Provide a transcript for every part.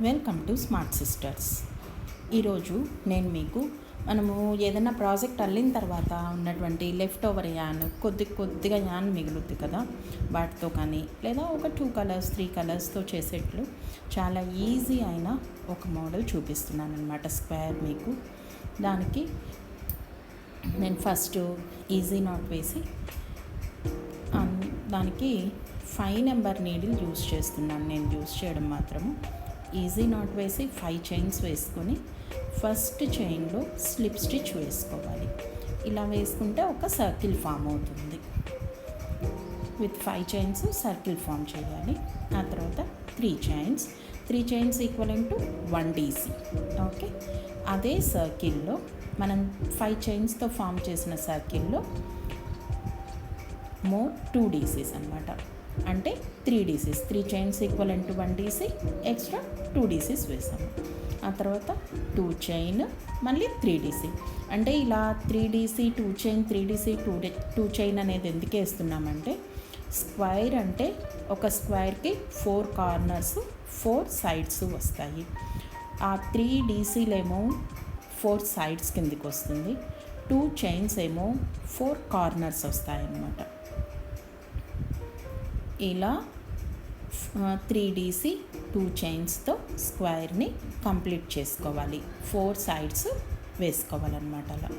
Welcome to smart sisters. ఈరోజు నేను మీకు మనము ఏదైనా ప్రాజెక్ట్ అల్లిన తర్వాత ఉన్నటువంటి లెఫ్ట్ ఓవర్ యాన్ కొద్దిగా యాన్ మిగులుద్ది కదా, వాటితో కానీ లేదా ఒక 2 కలర్స్ 3 కలర్స్తో చేసేట్లు చాలా ఈజీ అయిన ఒక మోడల్ చూపిస్తున్నాను అనమాట. స్క్వేర్ మీకు దానికి నేను ఫస్ట్ ఈజీ నాట్ వేసి దానికి 5 నెంబర్ నీడిల్ యూజ్ చేస్తున్నాను. నేను యూజ్ చేయడం మాత్రము ఈజీ నాట్ వేసి 5 చైన్స్ వేసుకొని ఫస్ట్ చైన్లో స్లిప్ స్టిచ్ వేసుకోవాలి. ఇలా వేసుకుంటే ఒక సర్కిల్ ఫామ్ అవుతుంది. విత్ 5 చైన్స్ సర్కిల్ ఫామ్ చేయాలి. ఆ తర్వాత 3 chains equal to 1 DC. Okay, అదే సర్కిల్లో మనం 5 చైన్స్తో ఫామ్ చేసిన సర్కిల్లో మోర్ 2 DCs అనమాట. అంటే 3 DCs, 3 chains equal to 1 DC, extra 2 DCs వేసాము. ఆ తర్వాత 2 చైన్, మళ్ళీ 3 DC. అంటే ఇలా 3 DC 2 చైన్ 3 DC 2 చైన్ అనేది ఎందుకు వేస్తున్నామంటే, స్క్వైర్ అంటే ఒక స్క్వైర్కి 4 కార్నర్స్ 4 సైడ్స్ వస్తాయి. ఆ 3 DCలేమో 4 సైడ్స్ కిందికి వస్తుంది, 2 చైన్స్ ఏమో 4 కార్నర్స్ వస్తాయన్నమాట. ఇలా 3 DC 2 చైన్స్తో స్క్వేర్ని కంప్లీట్ చేసుకోవాలి. 4 సైడ్స్ వేసుకోవాలన్నమాట. అలా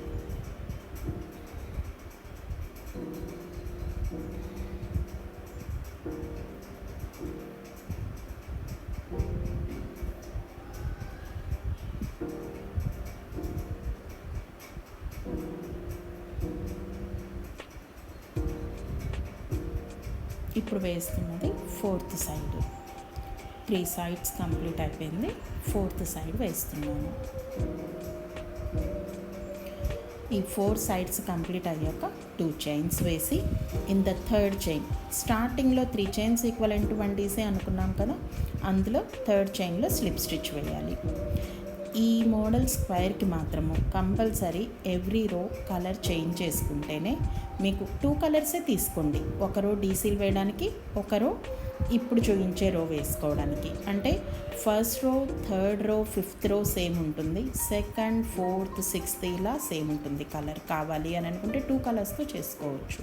ఇప్పుడు వేస్తున్నది 4th సైడ్. 3 సైడ్స్ కంప్లీట్ అయిపోయింది. 4th సైడ్ వేస్తున్నాను. ఈ 4 సైడ్స్ కంప్లీట్ అయ్యాక 2 చైన్స్ వేసి ఇన్ ద 3rd చైన్, స్టార్టింగ్లో 3 చైన్స్ ఈక్వల్ టు 1 DC అనుకున్నాం కదా, అందులో 3rd చైన్లో స్లిప్ స్టిచ్ వేయాలి. ఈ మోడల్ స్క్వైర్కి మాత్రము కంపల్సరీ ఎవ్రీ రో కలర్ చేంజ్ చేసుకుంటేనే, మీకు 2 కలర్సే తీసుకోండి. ఒక రో డీసీలు వేయడానికి, ఒక రో ఇప్పుడు చూపించే రో వేసుకోవడానికి. అంటే ఫస్ట్ రో 3rd రో 5th రో సేమ్ ఉంటుంది, 2nd 4th 6th ఇలా సేమ్ ఉంటుంది. కలర్ కావాలి అని అనుకుంటే 2 కలర్స్తో చేసుకోవచ్చు.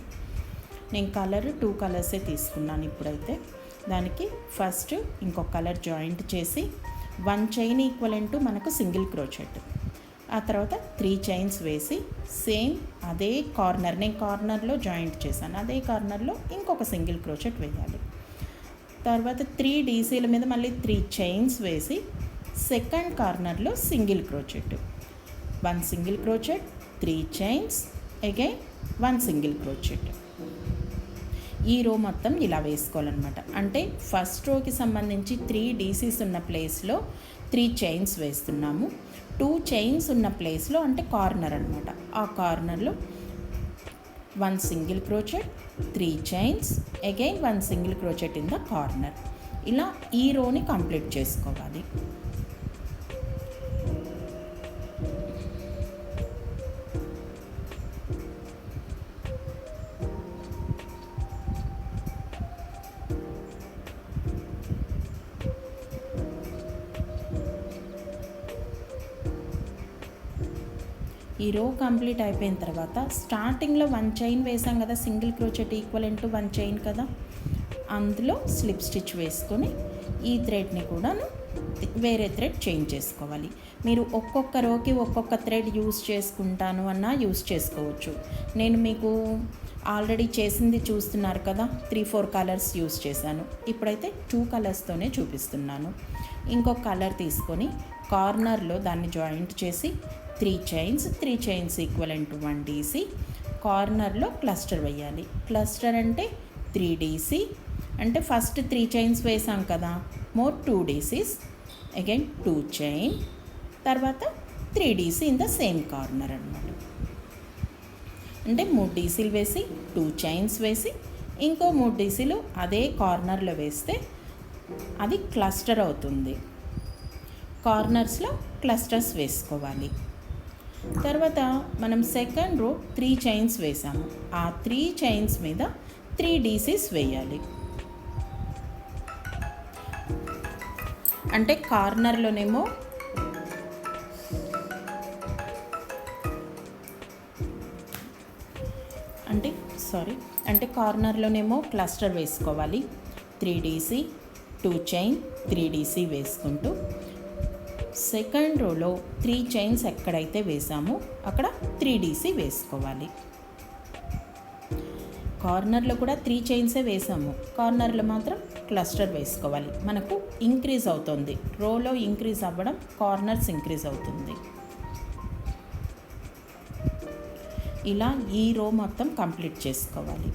నేను కలర్ 2 కలర్సే తీసుకున్నాను. ఇప్పుడైతే దానికి ఫస్ట్ ఇంకొక కలర్ జాయింట్ చేసి 1 చైన్ ఈక్వల్ టు మనకు సింగిల్ క్రోచెట్. ఆ తర్వాత 3 చైన్స్ వేసి సేమ్ అదే కార్నర్, నేను కార్నర్లో జాయింట్ చేశాను, అదే కార్నర్లో ఇంకొక సింగిల్ క్రోచెట్ వేయాలి. తర్వాత 3 DCల మీద మళ్ళీ 3 చైన్స్ వేసి సెకండ్ కార్నర్లో single crochet, 1 single crochet, 3 chains, again 1 single crochet. ఈ రో మొత్తం ఇలా వేసుకోవాలన్నమాట. అంటే ఫస్ట్ రోకి సంబంధించి 3 DCs ఉన్న ప్లేస్లో 3 చైన్స్ వేస్తున్నాము. 2 చైన్స్ ఉన్న ప్లేస్లో అంటే కార్నర్ అనమాట, ఆ కార్నర్లో 1 single crochet, 3 chains, again 1 single crochet in the corner. ఇలా ఈ రోని కంప్లీట్ చేసుకోవాలి. ఈ రో కంప్లీట్ అయిపోయిన తర్వాత స్టార్టింగ్లో 1 చైన్ వేసాం కదా, single crochet equal to 1 chain కదా, అందులో స్లిప్ స్టిచ్ వేసుకొని ఈ థ్రెడ్ని కూడాను వేరే థ్రెడ్ చేంజ్ చేసుకోవాలి. మీరు ఒక్కొక్క రోకి ఒక్కొక్క థ్రెడ్ యూజ్ చేసుకుంటాను అన్నా యూజ్ చేసుకోవచ్చు. నేను మీకు ఆల్రెడీ చేసింది చూస్తున్నారు కదా, 3-4 కలర్స్ యూజ్ చేశాను. ఇప్పుడైతే 2 కలర్స్తోనే చూపిస్తున్నాను. ఇంకొక కలర్ తీసుకొని కార్నర్లో దాన్ని జాయింట్ చేసి 3 చైన్స్ ఈక్వల్ టు 1 DC, కార్నర్లో క్లస్టర్ వేయాలి. క్లస్టర్ అంటే 3 DC, అంటే ఫస్ట్ 3 చైన్స్ వేసాం కదా, మోర్ 2 DCs, అగైన్ 2 చైన్, తర్వాత 3 DC in the same corner అనమాట. అంటే 3 DCలు వేసి 2 చైన్స్ వేసి ఇంకో 3 DCలు అదే కార్నర్లో వేస్తే అది క్లస్టర్ అవుతుంది. కార్నర్స్లో క్లస్టర్స్ వేసుకోవాలి. తర్వాత మనం సెకండ్ రో 3 చైన్స్ వేసాము, ఆ 3 చైన్స్ మీద 3 DCs వేయాలి. అంటే కార్నర్లోనేమో కార్నర్లోనేమో క్లస్టర్ వేసుకోవాలి. 3DC 2 చైన్ 3DC వేసుకుంటూ సెకండ్ రోలో 3 చైన్స్ ఎక్కడైతే వేసామో అక్కడ 3DC వేసుకోవాలి. కార్నర్లో కూడా 3 చైన్సే వేసాము, కార్నర్లో మాత్రం క్లస్టర్ వేసుకోవాలి. మనకు ఇంక్రీజ్ అవుతుంది, రోలో ఇంక్రీజ్ అవ్వడం, కార్నర్స్ ఇంక్రీజ్ అవుతుంది. ఇలా ఈ రో మొత్తం కంప్లీట్ చేసుకోవాలి.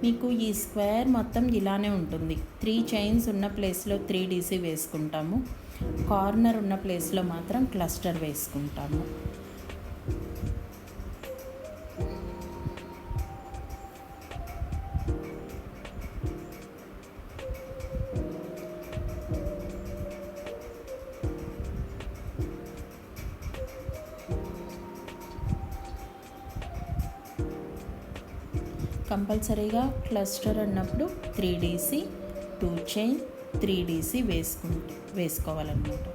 మీకు ఈ స్క్వేర్ మొత్తం ఇలానే ఉంటుంది. 3 చైన్స్ ఉన్న ప్లేస్లో 3DC వేసుకుంటాము, కార్నర్ ఉన్న ప్లేస్లో మాత్రం క్లస్టర్ వేసుకుంటాము. కంపల్సరీగా క్లస్టర్ అన్నప్పుడు 3DC 2 చైన్ 3DC వేసుకోవాలన్నమాట.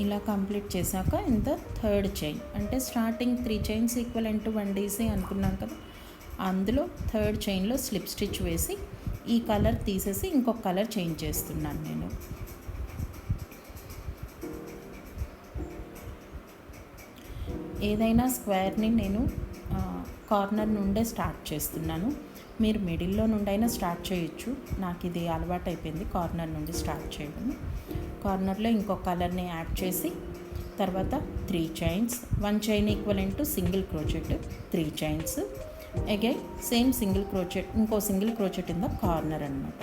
ఇలా కంప్లీట్ చేశాక ఇంత థర్డ్ చైన్, అంటే starting 3 chains equal to 1DC అనుకున్నాం కదా, అందులో థర్డ్ చైన్లో స్లిప్ స్టిచ్ వేసి ఈ కలర్ తీసేసి ఇంకొక కలర్ చేంజ్ చేస్తున్నాను నేను. ఏదైనా స్క్వేర్ని నేను కార్నర్ నుండే స్టార్ట్ చేస్తున్నాను, మీరు మిడిల్లో నుండైనా స్టార్ట్ చేయొచ్చు. నాకు ఇది అలవాటు అయిపోయింది కార్నర్ నుండి స్టార్ట్ చేయడం. కార్నర్లో ఇంకొక కలర్ని యాడ్ చేసి తర్వాత 3 chains, 1 chain equal to single crochet, 3 chains, again same single crochet, ఇంకో single crochet in the corner అనమాట.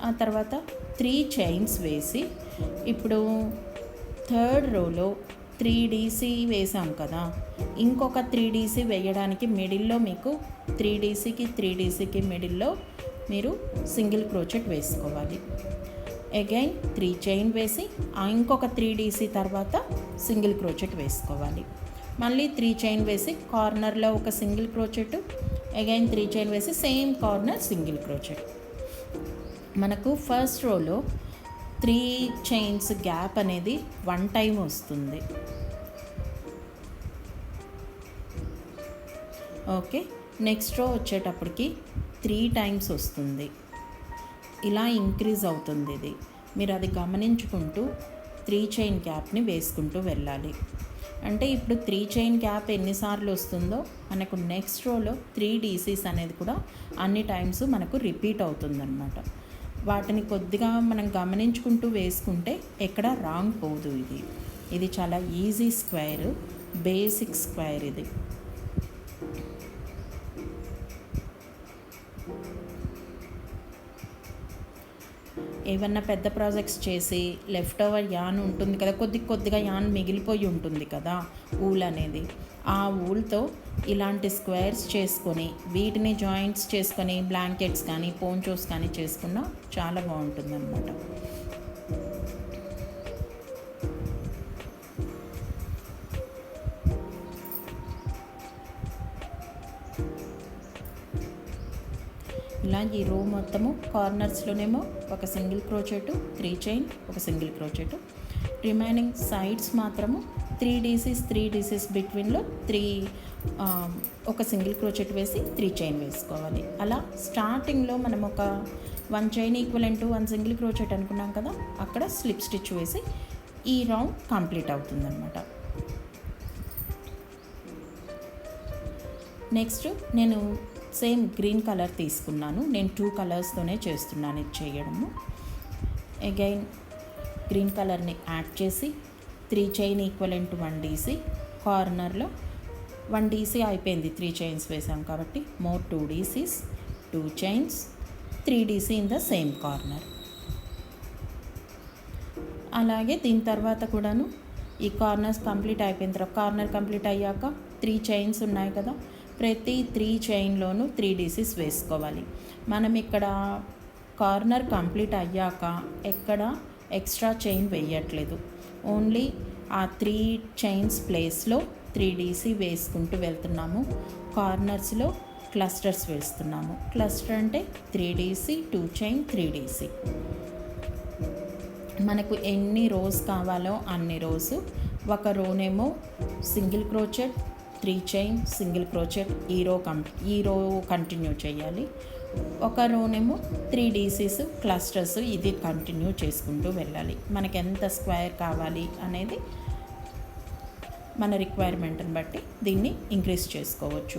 ఆ తర్వాత 3 చైన్స్ వేసి ఇప్పుడు థర్డ్ రోలో 3DC వేసాం కదా, ఇంకొక 3DC వేయడానికి మిడిల్లో మీకు 3DCకి మిడిల్లో మీరు సింగిల్ క్రోచెట్ వేసుకోవాలి. అగైన్ 3 చైన్ వేసి ఇంకొక 3DC తర్వాత సింగిల్ క్రోచెట్ వేసుకోవాలి. మళ్ళీ 3 చైన్ వేసి కార్నర్లో ఒక సింగిల్ క్రోచెట్, అగైన్ 3 చైన్ వేసి సేమ్ కార్నర్ సింగిల్ క్రోచెట్. మనకు ఫస్ట్ రోలో 3 చైన్స్ గ్యాప్ అనేది 1 టైం వస్తుంది. ఓకే, నెక్స్ట్ రో వచ్చేటప్పటికి 3 టైమ్స్ వస్తుంది. ఇలా ఇంక్రీజ్ అవుతుంది ఇది, మీరు అది గమనించుకుంటూ 3 చైన్ గ్యాప్ని వేసుకుంటూ వెళ్ళాలి. అంటే ఇప్పుడు 3 చైన్ గ్యాప్ ఎన్నిసార్లు వస్తుందో మనకు నెక్స్ట్ రోలో 3DCs అనేది కూడా అన్ని టైమ్స్ మనకు రిపీట్ అవుతుందన్నమాట. వాటిని కొద్దిగా మనం గమనించుకుంటూ వేసుకుంటే ఎక్కడ రాంగ్ పోదు. ఇది చాలా ఈజీ స్క్వేర్, బేసిక్ స్క్వేర్ ఇది. ఏమన్నా పెద్ద ప్రాజెక్ట్స్ చేసి లెఫ్ట్ ఓవర్ యాన్ ఉంటుంది కదా, కొద్దిగా యాన్ మిగిలిపోయి ఉంటుంది కదా ఊల్ అనేది, ఆ ఊల్తో ఇలాంటి స్క్వేర్స్ చేసుకొని వీటిని జాయింట్స్ చేసుకొని బ్లాంకెట్స్ కానీ పోంచోస్ కానీ చేసుకున్నా చాలా బాగుంటుంది అన్నమాట. ఇలా ఈ రో మొత్తము కార్నర్స్లోనేమో ఒక సింగిల్ క్రోచెట్, 3 చైన్, ఒక సింగిల్ క్రోచెట్, రిమైనింగ్ సైడ్స్ మాత్రము 3DCs బిట్వీన్లో ఒక సింగిల్ క్రోచెట్ వేసి 3 చైన్ వేసుకోవాలి. అలా స్టార్టింగ్లో మనం ఒక 1 chain equivalent to 1 single crochet అనుకున్నాం కదా, అక్కడ స్లిప్ స్టిచ్ వేసి ఈ రౌండ్ కంప్లీట్ అవుతుందన్నమాట. నెక్స్ట్ నేను సేమ్ గ్రీన్ కలర్ తీసుకున్నాను. నేను 2 కలర్స్తోనే చేస్తున్నాను ఇది చేయడము. అగైన్ గ్రీన్ కలర్ని యాడ్ చేసి 3 చైన్ ఈక్వలెంట్ టు 1 DC, కార్నర్లో 1 DC అయిపోయింది, 3 చైన్స్ వేసాం కాబట్టి more 2 DCs, 2 chains, 3 DC in the same corner. అలాగే దీని తర్వాత కూడాను ఈ కార్నర్స్ కంప్లీట్ అయిపోయిన తర్వాత, కార్నర్ కంప్లీట్ అయ్యాక 3 చైన్స్ ఉన్నాయి కదా, ప్రతి 3 చైన్లోనూ 3 DCs వేసుకోవాలి. మనం ఇక్కడ కార్నర్ కంప్లీట్ అయ్యాక ఎక్కడ ఎక్స్ట్రా చైన్ వేయట్లేదు, ఓన్లీ ఆ 3 చైన్స్ ప్లేస్లో 3 DC వేసుకుంటూ వెళ్తున్నాము. కార్నర్స్లో క్లస్టర్స్ వేస్తున్నాము. క్లస్టర్ అంటే 3 DC, 2 చైన్, 3 DC. మనకు ఎన్ని రోస్ కావాలో అన్ని రోస్. ఒక రోనేమో single crochet, 3 chain, single crochet, ఈ రో కంటిన్యూ చేయాలి. ఒక రోనేమో 3 DCs, క్లస్టర్స్, ఇది కంటిన్యూ చేసుకుంటూ వెళ్ళాలి. మనకి ఎంత స్క్వేర్ కావాలి అనేది మన రిక్వైర్మెంట్ని బట్టి దీన్ని ఇంక్రీజ్ చేసుకోవచ్చు.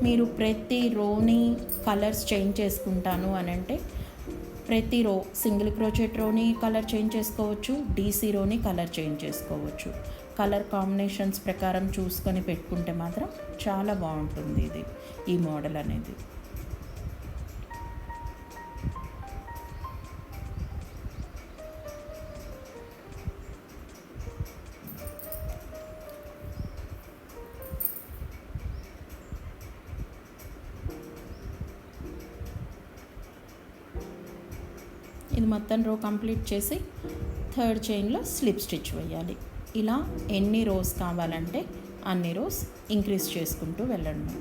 మీరు ప్రతి రోని కలర్స్ చేంజ్ చేసుకుంటాను అని అంటే ప్రతి రో సింగిల్ క్రోచెట్ రోని కలర్ చేంజ్ చేసుకోవచ్చు, DC రోని కలర్ చేంజ్ చేసుకోవచ్చు. కలర్ కాంబినేషన్స్ ప్రకారం చూసుకొని పెట్టుకుంటే మాత్రం చాలా బాగుంటుంది ఇది, ఈ మోడల్ అనేది. ఇది మొత్తం రో కంప్లీట్ చేసి 3rd చైన్లో స్లిప్ స్టిచ్ వేయాలి. ఇలా ఎన్ని రోస్ కావాలంటే అన్ని రోస్ ఇంక్రీజ్ చేసుకుంటూ వెళ్ళండి.